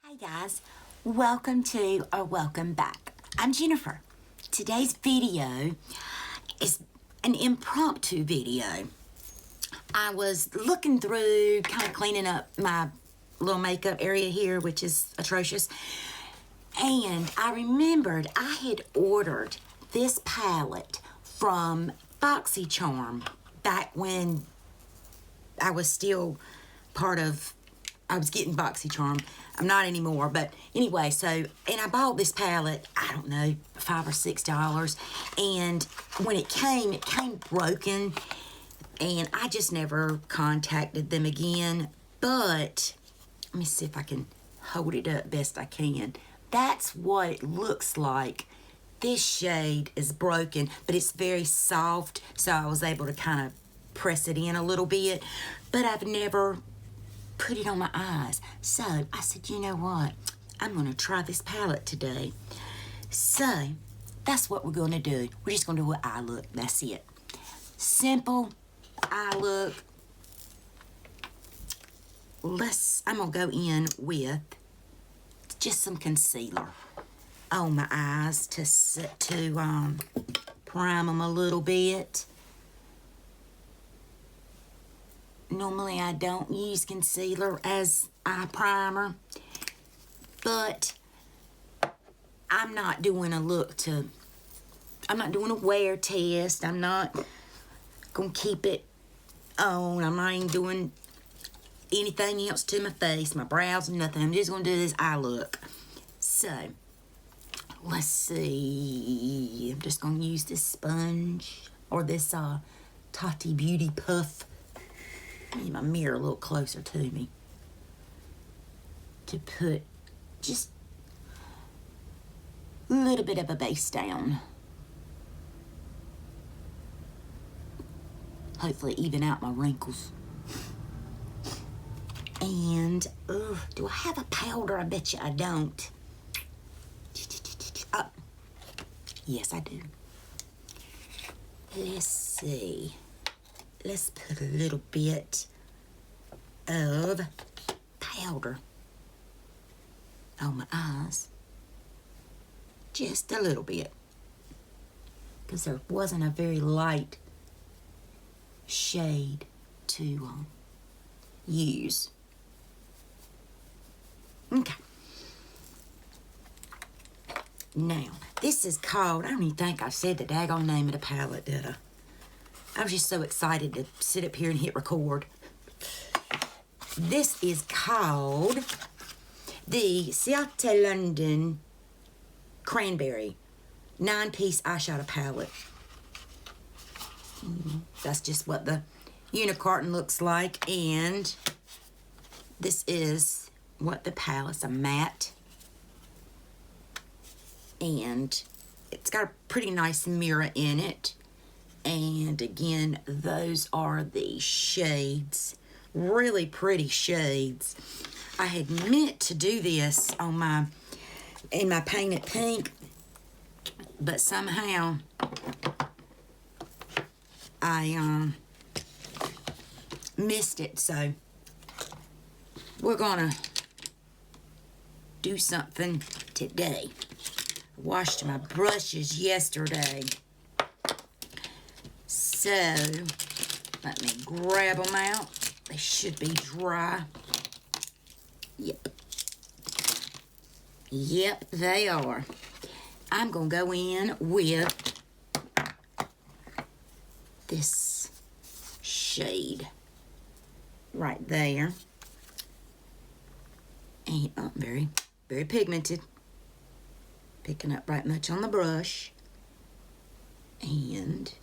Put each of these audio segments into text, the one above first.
Hi guys, welcome back. I'm Jennifer. Today's video is an impromptu video. I was looking through, kind of cleaning up my little makeup area here, which is atrocious, and I remembered I had ordered this palette from BoxyCharm back when I was still I was getting BoxyCharm. I'm not anymore, but anyway, and I bought this palette, I don't know, $5 or $6, and when it came broken, and I just never contacted them again. But let me see if I can hold it up best I can. That's what it looks like. This shade is broken, but it's very soft, so I was able to kind of press it in a little bit, but I've never put it on my eyes. So I said, you know what? I'm going to try this palette today. So that's what we're going to do. We're just going to do an eye look. That's it. Simple eye look. I'm going to go in with just some concealer on my eyes to prime them a little bit. Normally I don't use concealer as eye primer, but I'm not doing a wear test. I'm not gonna keep it on. I'm not even doing anything else to my face, my brows, nothing. I'm just gonna do this eye look. So let's see. I'm just gonna use this sponge or this Ciate Beauty puff. Need my mirror a little closer to me to put just a little bit of a base down. Hopefully even out my wrinkles. And do I have a powder? I bet you I don't. Yes, I do. Let's see. Let's put a little bit of powder on my eyes. Just a little bit. Because there wasn't a very light shade to use. Okay. Now, this is called, I don't even think I said the daggone name of the palette, did I? I was just so excited to sit up here and hit record. This is called the Ciate London Cranberry 9-piece eyeshadow palette. That's just what the unicorn looks like. And this is what the palette's a matte. And it's got a pretty nice mirror in it. And again, those are the shades. Really pretty shades. I had meant to do this on in my painted pink, but somehow I missed it. So we're gonna do something today. I washed my brushes yesterday. So, let me grab them out. They should be dry. Yep. Yep, they are. I'm going to go in with this shade right there. And very, very pigmented. Picking up right much on the brush. And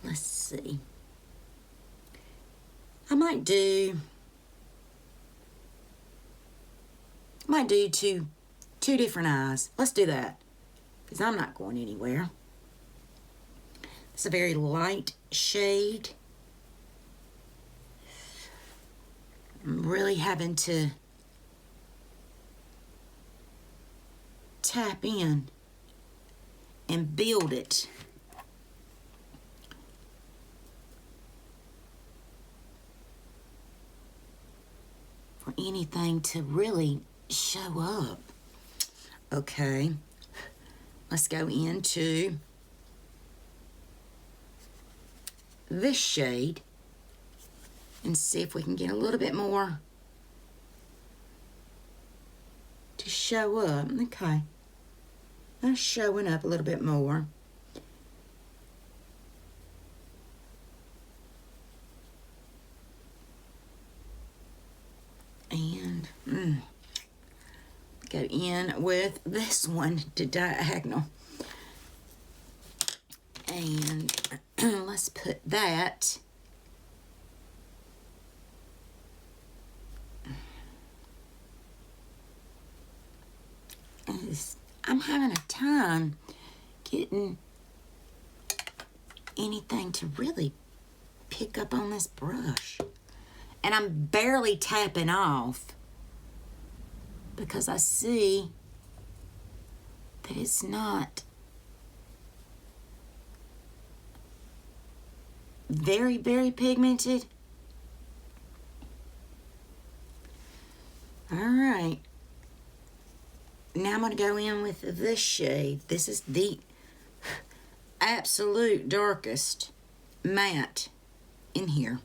let's see. I might do two different eyes. Let's do that, because I'm not going anywhere. It's a very light shade. I'm really having to tap in and build it. for anything to really show up. Okay, let's go into this shade and see if we can get a little bit more to show up. Okay, that's showing up a little bit more. And go in with this one to diagonal. And let's put that I'm having a time getting anything to really pick up on this brush. And I'm barely tapping off because I see that it's not very, very pigmented. All right. Now I'm going to go in with this shade. This is the absolute darkest matte in here.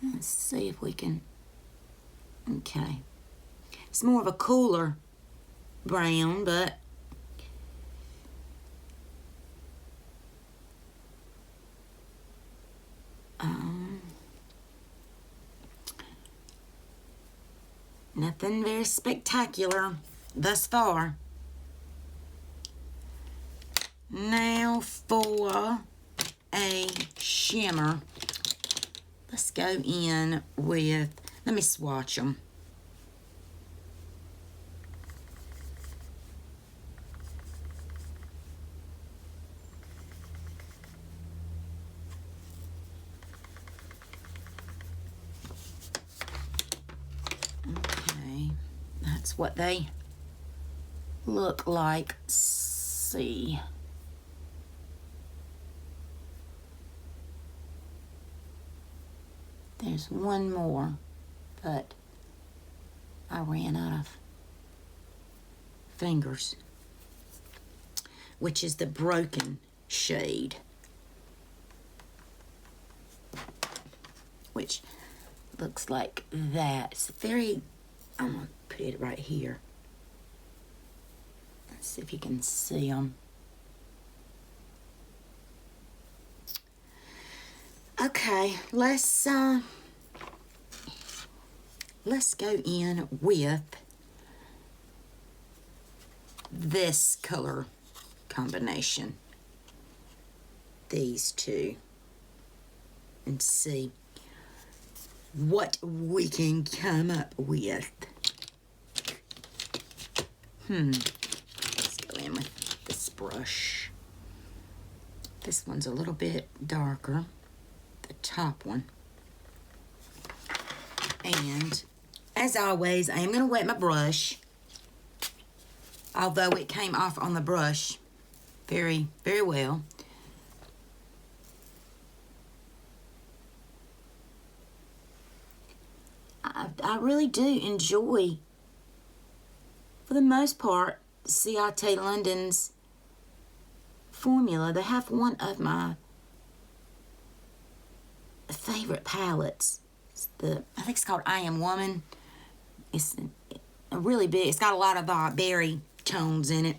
Let's see if we can, okay. It's more of a cooler brown, but nothing very spectacular thus far. Now for a shimmer. Let's go in with, let me swatch them. Okay, that's what they look like. Let's see. There's one more, but I ran out of fingers, which is the broken shade, which looks like that. It's very, I'm going to put it right here. Let's see if you can see them. Okay, let's go in with this color combination, these two, and see what we can come up with. Let's go in with this brush. This one's a little bit darker, the top one. And as always, I am going to wet my brush, although it came off on the brush very, very well. I really do enjoy, for the most part, Ciate London's formula. They have one of my favorite palettes. I think it's called I Am Woman. It's a really big, it's got a lot of berry tones in it.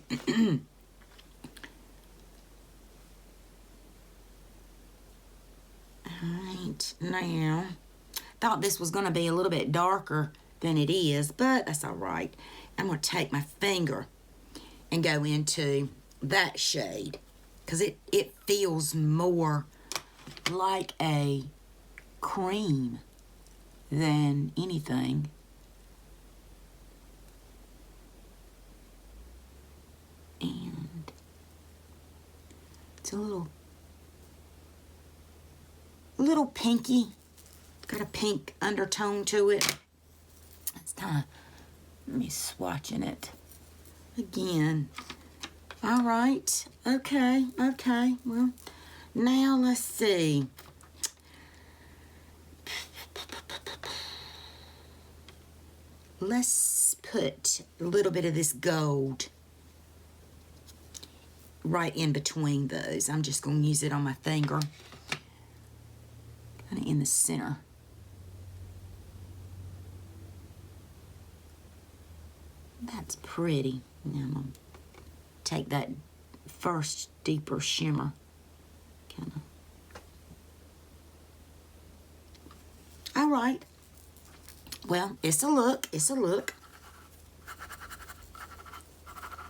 Alright, now, thought this was going to be a little bit darker than it is, but that's alright. I'm going to take my finger and go into that shade, because it feels more like a cream than anything. And it's a little pinky. Got a pink undertone to it. It's time. Let me swatching it again. All right. Okay. Well, now let's see. let's put a little bit of this gold right in between those. I'm just going to use it on my finger, kind of in the center. That's pretty. Now I'm going to take that first deeper shimmer, kind of. All right. Well, it's a look. It's a look.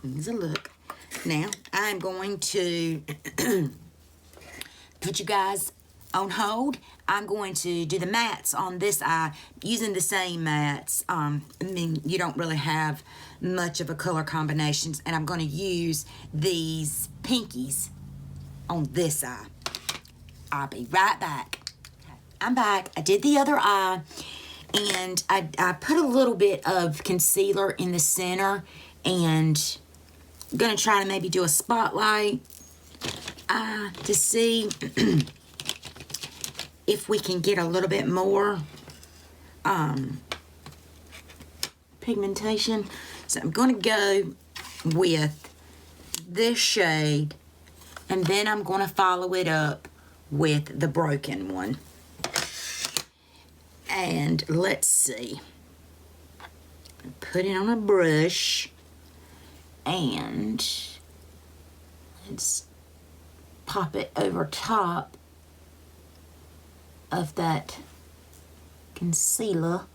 It's a look. Now, I'm going to put you guys on hold. I'm going to do the mattes on this eye using the same mattes. I mean, you don't really have much of a color combinations, and I'm going to use these pinkies on this eye. I'll be right back. I'm back. I did the other eye, and I put a little bit of concealer in the center, and I'm going to try to maybe do a spotlight to see if we can get a little bit more pigmentation. So I'm going to go with this shade, and then I'm going to follow it up with the broken one. And let's see. Put it on a brush, and let's pop it over top of that concealer.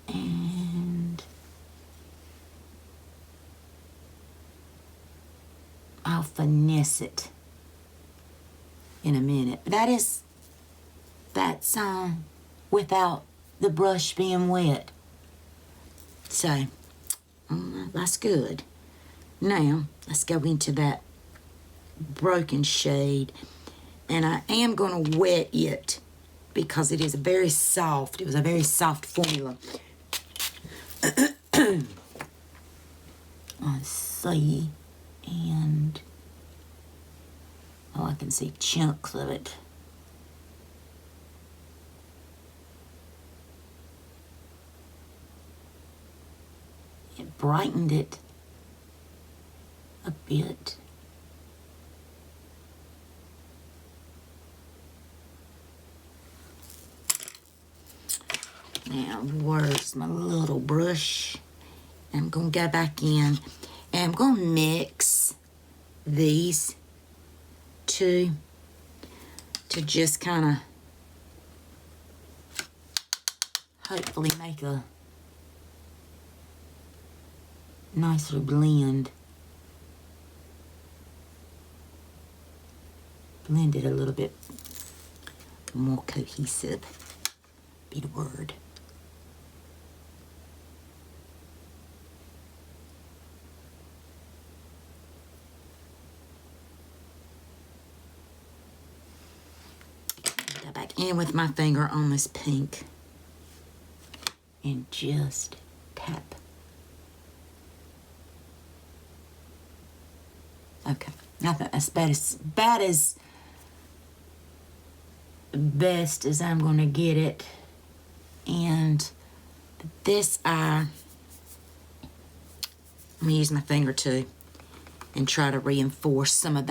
And I'll finesse it in a minute. That's without the brush being wet. So that's good. Now let's go into that broken shade, and I am going to wet it because it is very soft. It was a very soft formula. Let's see, and I can see chunks of it. It brightened it a bit. Now, where's my little brush? I'm going to go back in, and I'm going to mix these two to just kind of hopefully make a nicer blend. Blend it a little bit more cohesive, be the word. Go back in with my finger on this pink and just tap. Okay, nothing as bad as best as I'm going to get it. And this eye, I'm going to use my finger too and try to reinforce some of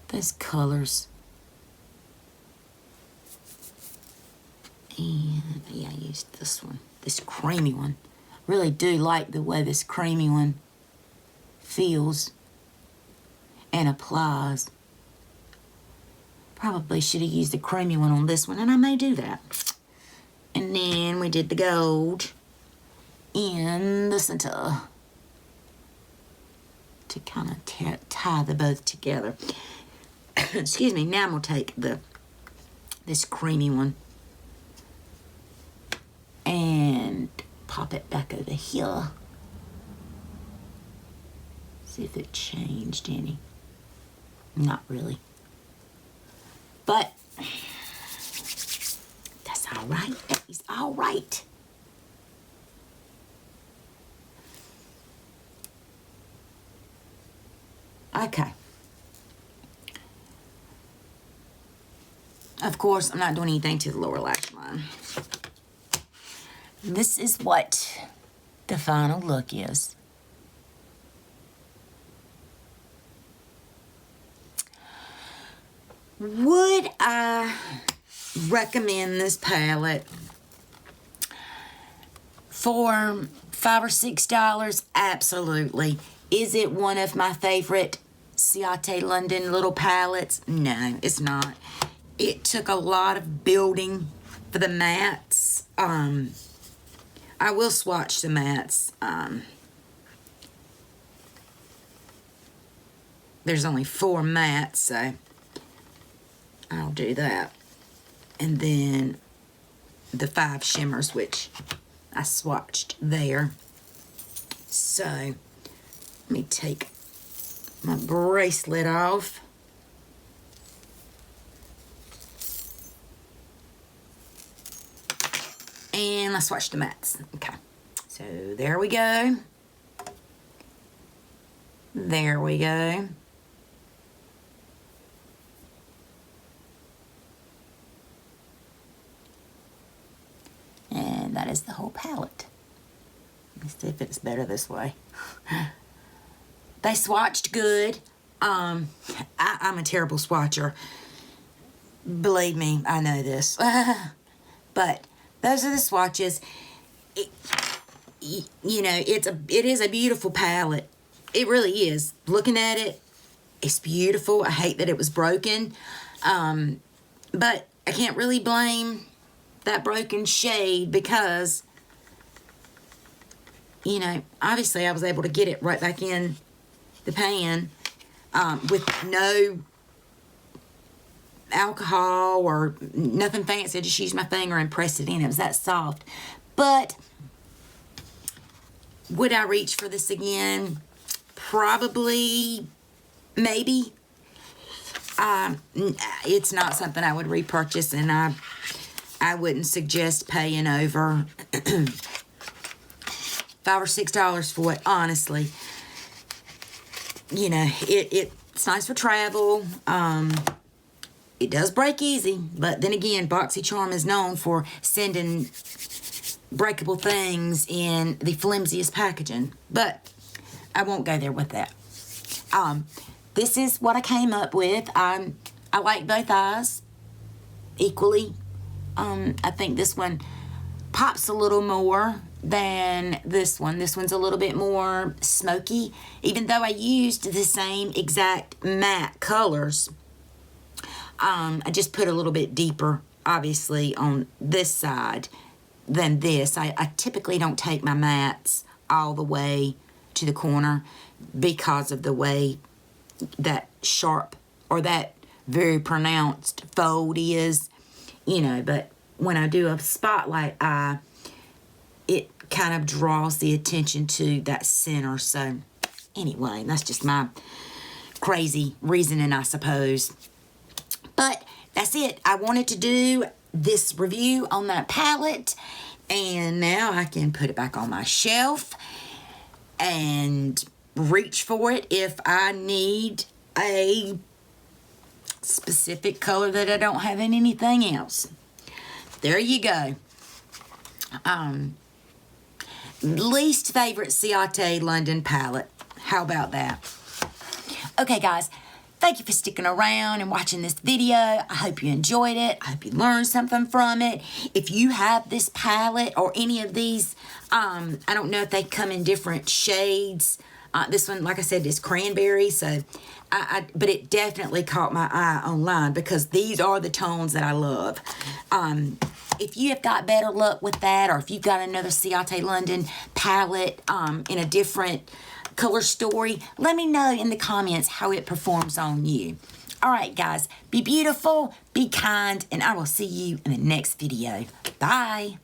those colors. And yeah, I used this one, this creamy one. I really do like the way this creamy one feels and applies. Probably should have used the creamy one on this one, and I may do that. And then we did the gold in the center to kind of tie the both together. Excuse me. Now I'm gonna take this creamy one and pop it back over here. See if it changed any. Not really. But that's all right. That is all right. Okay. Of course, I'm not doing anything to the lower lash line. This is what the final look is. Would I recommend this palette for $5 or $6? Absolutely. Is it one of my favorite Ciate London little palettes? No, it's not. It took a lot of building for the mattes. I will swatch the mattes. There's only 4 mattes, so I'll do that. And then the 5 shimmers, which I swatched there. So, let me take my bracelet off. And let's swatch the mattes. Okay. So, there we go. There we go. And that is the whole palette. Let's see if it's better this way. They swatched good. I'm a terrible swatcher. Believe me, I know this. But those are the swatches. You know, it is a beautiful palette. It really is. Looking at it, it's beautiful. I hate that it was broken. But I can't really blame that broken shade because, you know, obviously I was able to get it right back in the pan with no alcohol or nothing fancy. I just used my finger and pressed it in. It was that soft. But would I reach for this again? Probably, maybe. It's not something I would repurchase, and I wouldn't suggest paying over $5 or $6 for it, honestly. You know, it's nice for travel. It does break easy, but then again, BoxyCharm is known for sending breakable things in the flimsiest packaging. But I won't go there with that. This is what I came up with. I like both eyes equally. I think this one pops a little more than this one. This one's a little bit more smoky. Even though I used the same exact matte colors, I just put a little bit deeper, obviously, on this side than this. I typically don't take my mattes all the way to the corner because of the way that sharp or that very pronounced fold is, you know. But when I do a spotlight eye, it kind of draws the attention to that center. So anyway, that's just my crazy reasoning, I suppose. But that's it. I wanted to do this review on that palette, and now I can put it back on my shelf and reach for it if I need a specific color that I don't have in anything else. There you go. Least favorite Ciate London palette. How about that? Okay, guys. Thank you for sticking around and watching this video. I hope you enjoyed it. I hope you learned something from it. If you have this palette or any of these, I don't know if they come in different shades. This one, like I said, is cranberry, so but it definitely caught my eye online because these are the tones that I love. If you have got better luck with that, or if you've got another Ciate London palette in a different color story, let me know in the comments how it performs on you. All right, guys, be beautiful, be kind, and I will see you in the next video. Bye.